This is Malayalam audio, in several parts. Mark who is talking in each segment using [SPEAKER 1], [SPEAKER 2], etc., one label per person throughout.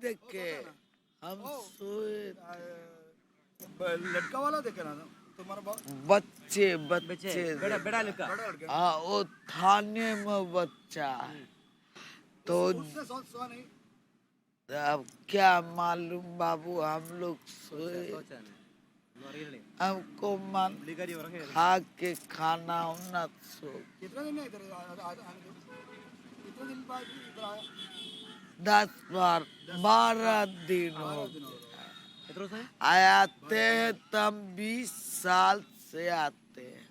[SPEAKER 1] देखे, हम सोए।
[SPEAKER 2] लड़का वाला देखे ना तुम्हारा
[SPEAKER 1] बच्चे बच्चे
[SPEAKER 3] बड़ा बड़ा लड़का।
[SPEAKER 1] हाँ, वो थाने में बच्चा है। तो
[SPEAKER 2] उसने सोचा नहीं।
[SPEAKER 1] अब क्या मालूम बाबू, हम लोग सोए। हमको मन खा के खाना होना सो।
[SPEAKER 2] कितना दिन है इधर कितना दिन बाद इधर आया?
[SPEAKER 1] 12 दिन हो गए। आते हैं तब 20 साल से आते हैं।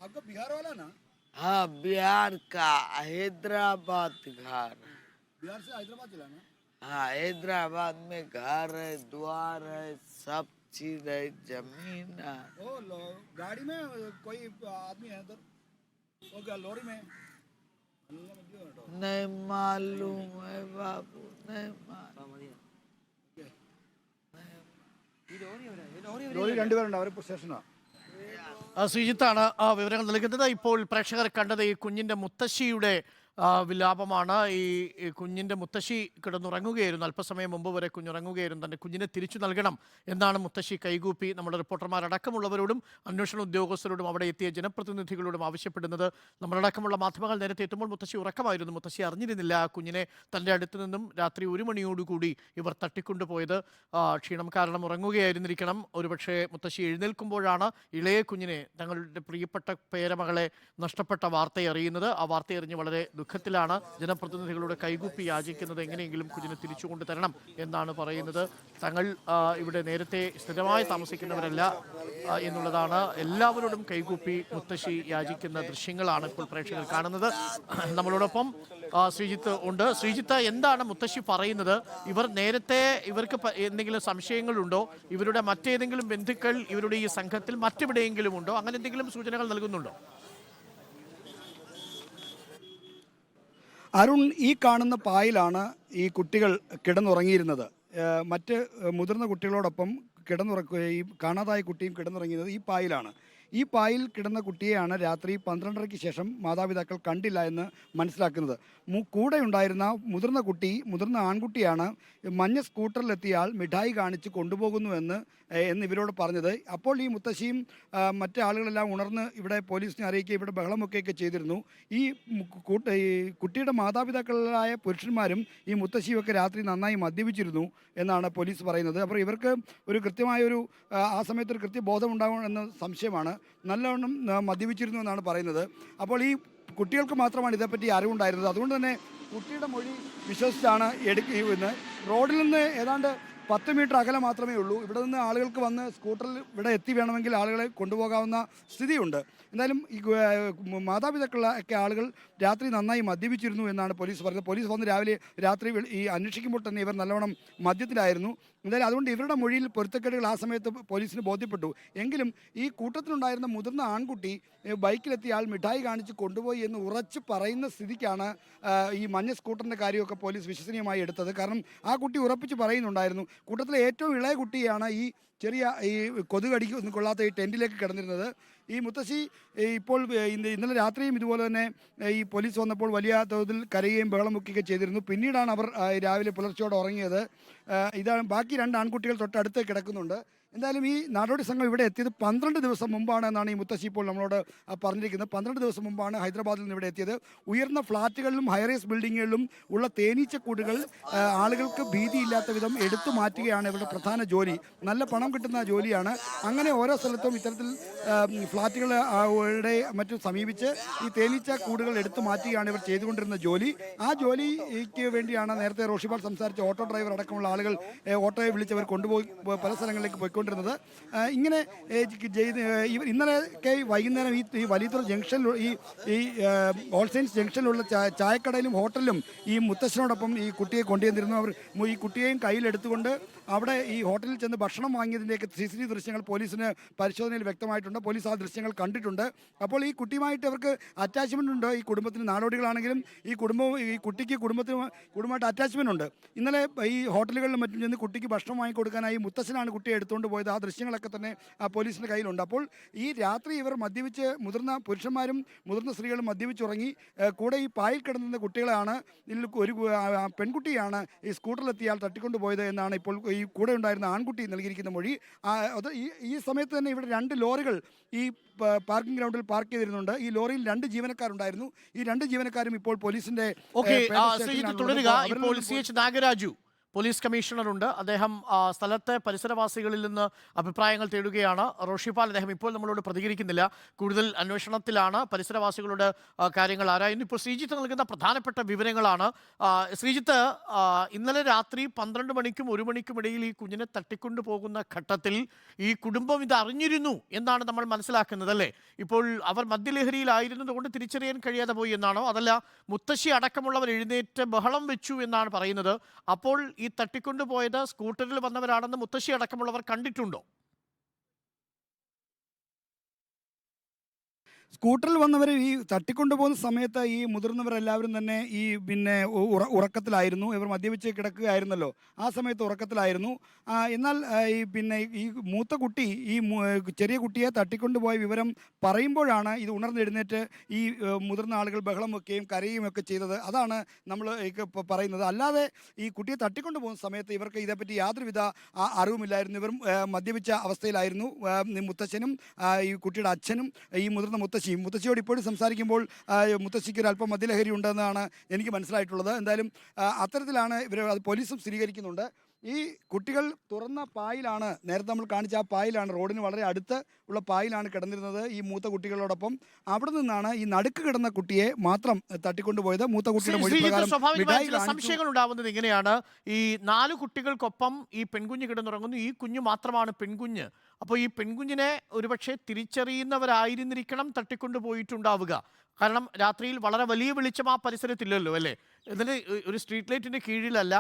[SPEAKER 2] आपका बिहार वाला ना?
[SPEAKER 1] हाँ, बिहार का हैदराबाद घर।
[SPEAKER 2] बिहार से हैदराबाद चला ना?
[SPEAKER 1] हाँ, हैदराबाद में घर है, द्वार है, सब चीज है, जमीन है।
[SPEAKER 2] गाड़ी में कोई आदमी है इधर? वो क्या लोरी में?
[SPEAKER 1] नहीं मालूम है बाबू, नहीं मालूम।
[SPEAKER 2] ലോറി രണ്ടുപേരുണ്ട്, അവരെ സ്റ്റേഷനാ.
[SPEAKER 4] ശ്രീജിത്താണ് ആ വിവരങ്ങൾ നൽകുന്നത്. ഇപ്പോൾ പ്രേക്ഷകർ കണ്ടത് ഈ കുഞ്ഞിൻ്റെ മുത്തശ്ശിയുടെ വിലാപമാണ്. ഈ കുഞ്ഞിൻ്റെ മുത്തശ്ശി കിടന്നുറങ്ങുകയായിരുന്നു. അല്പസമയം മുമ്പ് വരെ കുഞ്ഞുറങ്ങുകയായിരുന്നു. തൻ്റെ കുഞ്ഞിനെ തിരിച്ചു നൽകണം എന്നാണ് മുത്തശ്ശി കൈകൂപ്പി നമ്മുടെ റിപ്പോർട്ടർമാരടക്കമുള്ളവരോടും അന്വേഷണ ഉദ്യോഗസ്ഥരോടും അവിടെ എത്തിയ ജനപ്രതിനിധികളോടും ആവശ്യപ്പെടുന്നത്. നമ്മളടക്കമുള്ള മാധ്യമങ്ങൾ നേരത്തെ എത്തുമ്പോൾ മുത്തശ്ശി ഉറക്കമായിരുന്നു. മുത്തശ്ശി അറിഞ്ഞിരുന്നില്ല കുഞ്ഞിനെ തൻ്റെ അടുത്ത് നിന്നും രാത്രി 1 മണിയോടുകൂടി ഇവർ തട്ടിക്കൊണ്ടുപോയത്. ക്ഷീണം കാരണം ഉറങ്ങുകയായിരുന്നിരിക്കണം. ഒരുപക്ഷെ മുത്തശ്ശി എഴുന്നേൽക്കുമ്പോഴാണ് ഇളയ കുഞ്ഞിനെ, തങ്ങളുടെ പ്രിയപ്പെട്ട പേരമകളെ നഷ്ടപ്പെട്ട വാർത്തയറിയുന്നത്. ആ വാർത്തയറിഞ്ഞ് വളരെ ദുഃഖത്തിലാണ് ജനപ്രതിനിധികളുടെ കൈകൂപ്പി യാചിക്കുന്നത്. എങ്ങനെയെങ്കിലും കുഞ്ഞിനെ തിരിച്ചു കൊണ്ടുതരണം എന്നാണ് പറയുന്നത്. തങ്ങൾ ഇവിടെ നേരത്തെ സ്ഥിരമായി താമസിക്കുന്നവരല്ല എന്നുള്ളതാണ്. എല്ലാവരോടും കൈകൂപ്പി മുത്തശ്ശി യാചിക്കുന്ന ദൃശ്യങ്ങളാണ് ഇപ്പോൾ പ്രേക്ഷകർ കാണുന്നത്. നമ്മളോടൊപ്പം ശ്രീജിത്ത് ഉണ്ട്. ശ്രീജിത്ത്, എന്താണ് മുത്തശ്ശി പറയുന്നത്? ഇവർക്ക് എന്തെങ്കിലും സംശയങ്ങളുണ്ടോ? ഇവരുടെ മറ്റേതെങ്കിലും ബന്ധുക്കൾ ഇവരുടെ ഈ സംഘത്തിൽ മറ്റെവിടെയെങ്കിലും ഉണ്ടോ? അങ്ങനെ എന്തെങ്കിലും സൂചനകൾ നൽകുന്നുണ്ടോ?
[SPEAKER 2] അരുൺ, ഈ കാണുന്ന പായിലാണ് ഈ കുട്ടികൾ കിടന്നുറങ്ങിയിരുന്നത്. മറ്റ് മുതിർന്ന കുട്ടികളോടൊപ്പം ഈ കാണാതായ കുട്ടിയും കിടന്നുറങ്ങിയത് ഈ പായിലാണ്. ഈ പായിൽ കിടന്ന കുട്ടിയെയാണ് രാത്രി 12:30-ക്ക് ശേഷം മാതാപിതാക്കൾ കണ്ടില്ല എന്ന് മനസ്സിലാക്കുന്നത്. കൂടെ ഉണ്ടായിരുന്ന മുതിർന്ന ആൺകുട്ടിയാണ് മഞ്ഞ സ്കൂട്ടറിലെത്തിയ ആൾ മിഠായി കാണിച്ച് കൊണ്ടുപോകുന്നു എന്ന് ഇവരോട് പറഞ്ഞത്. അപ്പോൾ ഈ മുത്തശ്ശിയും മറ്റു ആളുകളെല്ലാം ഉണർന്ന് ഇവിടെ പോലീസിനെ അറിയിക്കുകയും ഇവിടെ ബഹളമൊക്കെയൊക്കെ ചെയ്തിരുന്നു. ഈ കുട്ടിയുടെ മാതാപിതാക്കളായ പുരുഷന്മാരും ഈ മുത്തശ്ശിയൊക്കെ രാത്രി നന്നായി മദ്യപിച്ചിരുന്നു എന്നാണ് പോലീസ് പറയുന്നത്. അപ്പോൾ ഇവർക്ക് ഒരു കൃത്യമായൊരു ആ സമയത്തൊരു കൃത്യബോധം ഉണ്ടാകുമെന്ന് സംശയമാണ്. നല്ലവണ്ണം മദ്യപിച്ചിരുന്നു എന്നാണ് പറയുന്നത്. അപ്പോൾ ഈ കുട്ടികൾക്ക് മാത്രമാണ് ഇതേപ്പറ്റി അറിവുണ്ടായിരുന്നത്. അതുകൊണ്ട് തന്നെ കുട്ടിയുടെ മൊഴി വിശ്വസിച്ചാണ് എടുക്കുന്നത്. റോഡിൽ നിന്ന് ഏതാണ്ട് 10 മീറ്റർ അകലെ മാത്രമേ ഉള്ളൂ. ഇവിടെ നിന്ന് ആളുകൾക്ക് വന്ന് സ്കൂട്ടറിൽ ഇവിടെ എത്തി വേണമെങ്കിൽ ആളുകളെ കൊണ്ടുപോകാവുന്ന സ്ഥിതിയുണ്ട്. എന്തായാലും ഈ മാതാപിതാക്കളൊക്കെ ആളുകൾ രാത്രി നന്നായി മദ്യപിച്ചിരുന്നു എന്നാണ് പോലീസ് പറയുന്നത്. പോലീസ് വന്ന് രാത്രി ഈ അന്വേഷിക്കുമ്പോൾ തന്നെ ഇവർ നല്ലവണ്ണം മദ്യത്തിലായിരുന്നു. എന്തായാലും അതുകൊണ്ട് ഇവരുടെ മൊഴിയിൽ പൊരുത്തക്കേടുകൾ ആ സമയത്ത് പോലീസിന് ബോധ്യപ്പെട്ടു. എങ്കിലും ഈ കൂട്ടത്തിലുണ്ടായിരുന്ന മുതിർന്ന ആൺകുട്ടി ബൈക്കിലെത്തിയ ആൾ മിഠായി കാണിച്ച് കൊണ്ടുപോയി എന്ന് ഉറച്ചു പറയുന്ന സ്ഥിതിക്കാണ് ഈ മഞ്ഞ സ്കൂട്ടറിൻ്റെ കാര്യമൊക്കെ പോലീസ് വിശ്വസനീയമായി എടുത്തത്. കാരണം ആ കുട്ടി ഉറപ്പിച്ച് പറയുന്നുണ്ടായിരുന്നു. കൂട്ടത്തിലെ ഏറ്റവും ഇളയ കുട്ടിയാണ് ഈ ചെറിയ ഈ കൊതുകടിക്കൊന്നും കൊള്ളാത്ത ഈ ടെൻറ്റിലേക്ക് കിടന്നിരുന്നത്. ഈ മുത്തശ്ശി ഇപ്പോൾ ഇന്നലെ രാത്രിയും ഇതുപോലെ തന്നെ ഈ പോലീസ് വന്നപ്പോൾ വലിയ തോതിൽ കരയുകയും ബഹളം വെക്കുകയും ചെയ്തിരുന്നു. പിന്നീടാണ് അവർ രാവിലെ പുലർച്ചയോടെ ഉറങ്ങിയത്. ഇതാണ് ബാക്കി 2 ആൺകുട്ടികൾ തൊട്ടടുത്ത് കിടക്കുന്നുണ്ട്. എന്തായാലും ഈ നാടോടി സംഘം ഇവിടെ എത്തിയത് 12 ദിവസം മുമ്പാണ് എന്നാണ് ഈ മുത്തശ്ശി ഇപ്പോൾ നമ്മളോട് പറഞ്ഞിരിക്കുന്നത്. 12 ദിവസം മുമ്പാണ് ഹൈദരാബാദിൽ നിന്ന് ഇവിടെ എത്തിയത്. ഉയർന്ന ഫ്ളാറ്റുകളിലും ഹൈറേസ് ബിൽഡിങ്ങുകളിലും ഉള്ള തേനീച്ചക്കൂടുകൾ ആളുകൾക്ക് ഭീതിയില്ലാത്ത വിധം എടുത്തു മാറ്റുകയാണ് ഇവരുടെ പ്രധാന ജോലി. നല്ല പണം കിട്ടുന്ന ജോലിയാണ്. അങ്ങനെ ഓരോ സ്ഥലത്തും ഇത്തരത്തിൽ ഫ്ളാറ്റുകളുടെ മറ്റും സമീപിച്ച് ഈ തേനീച്ച കൂടുകൾ എടുത്തു മാറ്റുകയാണ് ഇവർ ചെയ്തുകൊണ്ടിരുന്ന ജോലി. ആ ജോലിക്ക് വേണ്ടിയാണ് നേരത്തെ റോഷിപാൽ സംസാരിച്ച ഓട്ടോ ഡ്രൈവർ അടക്കമുള്ള ആളുകൾ ഓട്ടോയെ വിളിച്ചവർ കൊണ്ടുപോയി പല സ്ഥലങ്ങളിലേക്ക് പോയിക്കൊണ്ടിരുന്നത്. ഇങ്ങനെ ഇന്നലെയൊക്കെ വൈകുന്നേരം ഈ വലിയതുറ ജംഗ്ഷനിൽ ഈ ഓൾ സയൻസ് ജംഗ്ഷനിലുള്ള ചായക്കടയിലും ഹോട്ടലിലും ഈ മുത്തശ്ശനോടൊപ്പം ഈ കുട്ടിയെ കൊണ്ടുവന്നിരുന്നു. അവർ ഈ കുട്ടിയെയും കയ്യിലെടുത്തുകൊണ്ട് അവിടെ ഈ ഹോട്ടലിൽ ചെന്ന് ഭക്ഷണം വാങ്ങിയതിൻ്റെയൊക്കെ CCTV ദൃശ്യങ്ങൾ പോലീസിന് പരിശോധനയിൽ വ്യക്തമായിട്ടുണ്ട്. പോലീസ് ആ ദൃശ്യങ്ങൾ കണ്ടിട്ടുണ്ട്. അപ്പോൾ ഈ കുട്ടിയുമായിട്ട് അവർക്ക് അറ്റാച്ച്മെൻ്റ് ഉണ്ട്. ഈ കുടുംബത്തിന് നാടോടികളാണെങ്കിലും ഈ കുട്ടിക്ക് കുടുംബമായിട്ട് അറ്റാച്ച്മെൻ്റ് ഉണ്ട്. ഇന്നലെ ഈ ഹോട്ടലുകളിലും മറ്റും ചെന്ന് കുട്ടിക്ക് ഭക്ഷണം വാങ്ങിക്കൊടുക്കാനായി മുത്തശ്ശനാണ് കുട്ടിയെ എടുത്തുകൊണ്ട് തട്ടിക്കൊണ്ടുപോയത്. ആ ദൃശ്യങ്ങളൊക്കെ തന്നെ പോലീസിൻ്റെ കയ്യിലുണ്ട്. അപ്പോൾ ഈ രാത്രി ഇവർ മദ്യപിച്ച് മുതിർന്ന പുരുഷന്മാരും മുതിർന്ന സ്ത്രീകളും മദ്യപിച്ചുറങ്ങി കൂടെ ഈ പായിൽ കിടന്ന കുട്ടികളാണ്. ഇതിൽ ഒരു പെൺകുട്ടിയാണ് ഈ സ്കൂട്ടറിലെത്തിയാൽ തട്ടിക്കൊണ്ടുപോയത് എന്നാണ് ഇപ്പോൾ ഈ കൂടെ ഉണ്ടായിരുന്ന ആൺകുട്ടി നൽകിയിരിക്കുന്ന മൊഴി. അത് ഈ സമയത്ത് തന്നെ ഇവിടെ 2 ലോറികൾ ഈ പാർക്കിംഗ് ഗ്രൗണ്ടിൽ പാർക്ക് ചെയ്തിരുന്നുണ്ട്. ഈ ലോറിയിൽ 2 ജീവനക്കാരുണ്ടായിരുന്നു. ഈ 2 ജീവനക്കാരും ഇപ്പോൾ പോലീസിന്റെ
[SPEAKER 4] തുടരുക. ഇപ്പോൾ CH നാഗരാജു പോലീസ് കമ്മീഷണറുണ്ട്. അദ്ദേഹം സ്ഥലത്തെ പരിസരവാസികളിൽ നിന്ന് അഭിപ്രായങ്ങൾ തേടുകയാണ്. റോഷിപാൽ അദ്ദേഹം ഇപ്പോൾ നമ്മളോട് പ്രതികരിക്കുന്നില്ല. കൂടുതൽ അന്വേഷണത്തിലാണ്. പരിസരവാസികളോട് കാര്യങ്ങൾ ആരായുന്നു. ഇപ്പോൾ ശ്രീജിത്ത് നൽകുന്ന പ്രധാനപ്പെട്ട വിവരങ്ങളാണ്. ശ്രീജിത്ത്, ഇന്നലെ രാത്രി 12 മണിക്കും 1 മണിക്കും ഇടയിൽ ഈ കുഞ്ഞിനെ തട്ടിക്കൊണ്ടു പോകുന്ന ഘട്ടത്തിൽ ഈ കുടുംബം ഇത് അറിഞ്ഞിരുന്നു എന്നാണ് നമ്മൾ മനസ്സിലാക്കുന്നത്, അല്ലേ? ഇപ്പോൾ അവർ മദ്യലഹരിയിലായിരുന്നത് കൊണ്ട് തിരിച്ചറിയാൻ കഴിയാതെ പോയി എന്നാണോ, അതല്ല മുത്തശ്ശി അടക്കമുള്ളവർ എഴുന്നേറ്റ് ബഹളം വെച്ചു എന്നാണ് പറയുന്നത്? അപ്പോൾ ഈ തട്ടിക്കൊണ്ടുപോയത് സ്കൂട്ടറിൽ വന്നവരാണെന്ന് മുത്തശ്ശി അടക്കമുള്ളവർ കണ്ടിട്ടുണ്ടോ?
[SPEAKER 2] സ്കൂട്ടറിൽ വന്നവർ ഈ തട്ടിക്കൊണ്ടുപോകുന്ന സമയത്ത് ഈ മുതിർന്നവരെല്ലാവരും തന്നെ ഈ ഉറക്കത്തിലായിരുന്നു. ഇവർ മദ്യപിച്ച് കിടക്കുകയായിരുന്നല്ലോ, ആ സമയത്ത് ഉറക്കത്തിലായിരുന്നു. എന്നാൽ ഈ മൂത്ത കുട്ടി ചെറിയ കുട്ടിയെ തട്ടിക്കൊണ്ടുപോയ വിവരം പറയുമ്പോഴാണ് ഇത് ഉണർന്നെഴുന്നേറ്റ് ഈ മുതിർന്ന ആളുകൾ ബഹളം വെക്കുകയും കരയുകയും ഒക്കെ ചെയ്തത്. അതാണ് നമ്മൾ പറയുന്നത്. അല്ലാതെ ഈ കുട്ടിയെ തട്ടിക്കൊണ്ടുപോകുന്ന സമയത്ത് ഇവർക്ക് ഇതേപ്പറ്റി യാതൊരുവിധ അറിവുമില്ലായിരുന്നു. ഇവർ മദ്യപിച്ച അവസ്ഥയിലായിരുന്നു. മുത്തച്ഛനും ഈ കുട്ടിയുടെ അച്ഛനും ഈ മുതിർന്ന മുത്തശ്ശിയോട് ഇപ്പോഴും സംസാരിക്കുമ്പോൾ മുത്തശ്ശിക്ക് ഒരു അല്പം മദ്യലഹരി ഉണ്ടെന്നാണ് എനിക്ക് മനസ്സിലായിട്ടുള്ളത്. എന്തായാലും അത്തരത്തിലാണ് ഇവർ, അത് പോലീസും സ്ഥിരീകരിക്കുന്നുണ്ട്. ഈ കുട്ടികൾ തുറന്ന പായിലാണ്, നേരത്തെ നമ്മൾ കാണിച്ച ആ പായിലാണ്, റോഡിന് വളരെ അടുത്ത് ഉള്ള പായിലാണ് കിടന്നിരുന്നത് ഈ മൂത്ത കുട്ടികളോടൊപ്പം. അവിടെ നിന്നാണ് ഈ നടുക്ക് കിടന്ന കുട്ടിയെ മാത്രം തട്ടിക്കൊണ്ടുപോയത്. മൂത്ത കുട്ടിയുടെ മൊഴി പ്രകാരം
[SPEAKER 4] സംശയങ്ങൾ ഉണ്ടാവുന്നത് ഇങ്ങനെയാണ്. ഈ 4 കുട്ടികൾക്കൊപ്പം ഈ പെൺകുഞ്ഞ് കിടന്നുറങ്ങുന്നു. ഈ കുഞ്ഞ് മാത്രമാണ് പെൺകുഞ്ഞ്. അപ്പോൾ ഈ പെൺകുഞ്ഞിനെ ഒരുപക്ഷെ തിരിച്ചറിയുന്നവരായിരുന്നിരിക്കണം തട്ടിക്കൊണ്ടുപോയിട്ടുണ്ടാവുക. കാരണം രാത്രിയിൽ വളരെ വലിയ വെളിച്ചം ആ പരിസരത്തില്ലല്ലോ, അല്ലേ? എന്നിട്ട് ഒരു സ്ട്രീറ്റ് ലൈറ്റിൻ്റെ കീഴിലല്ല.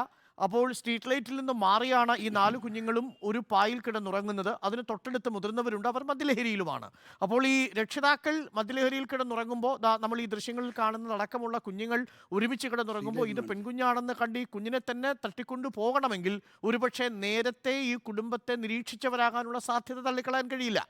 [SPEAKER 4] അപ്പോൾ സ്ട്രീറ്റ് ലൈറ്റിൽ നിന്ന് മാറിയാണ് ഈ 4 കുഞ്ഞുങ്ങളും ഒരു പായിൽ കിടന്നുറങ്ങുന്നത്. അതിന് തൊട്ടടുത്ത് മുതിർന്നവരുണ്ട്, അവർ മദ്യലഹരിയിലുമാണ്. അപ്പോൾ ഈ രക്ഷിതാക്കൾ മദ്യലഹരിയിൽ കിടന്നുറങ്ങുമ്പോൾ നമ്മൾ ഈ ദൃശ്യങ്ങളിൽ കാണുന്നതടക്കമുള്ള കുഞ്ഞുങ്ങൾ ഒരുമിച്ച് കിടന്നുറങ്ങുമ്പോൾ ഇത് പെൺകുഞ്ഞാണെന്ന് കണ്ട് ഈ കുഞ്ഞിനെ തന്നെ തട്ടിക്കൊണ്ടു പോകണമെങ്കിൽ ഒരുപക്ഷെ നേരത്തെ ഈ കുടുംബത്തെ നിരീക്ഷിച്ചവരാകാനുള്ള സാധ്യത തള്ളിക്കളയാൻ കഴിയില്ല.